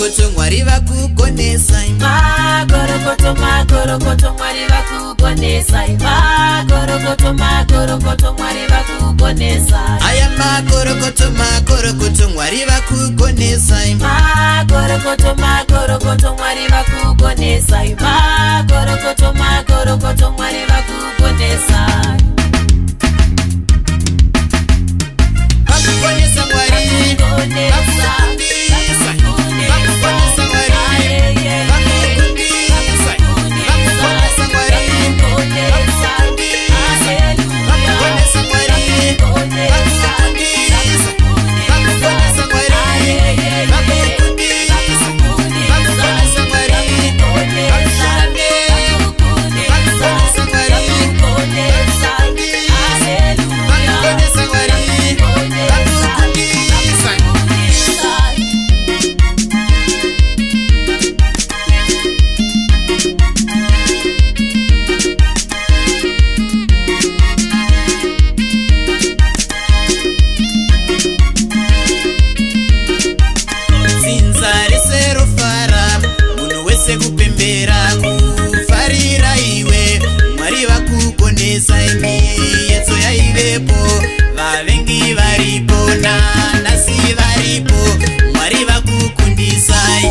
magorokoto Mwari vakugonesa magorokoto magorokoto Mwari vakugonesa magorokoto magorokoto Mwari vakugonesa aya magorokoto magorokoto Mwari vakugonesa magorokoto magorokoto Mwari vakugonesa magorokoto magorokoto Mwari vakugonesa vakugonesa Mwari vakugonesa kupembera kufarira iwe Mwari vakugonesa yeso yaivepo vavengi varipo nanasi varipo Mwari vakukundisai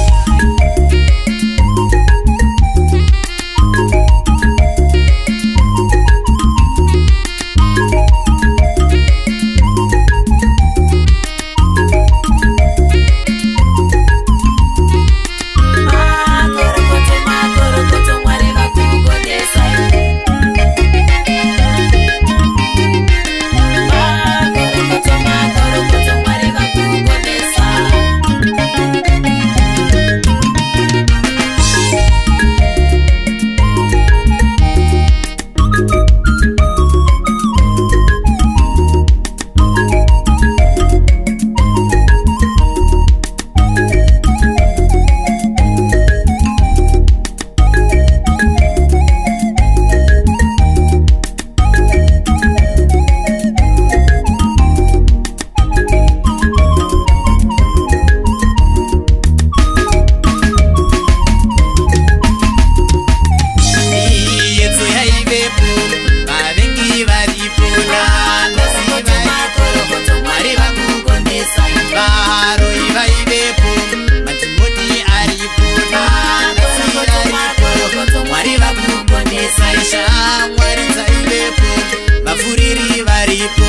Mwari dzaivepo vafuriri varipo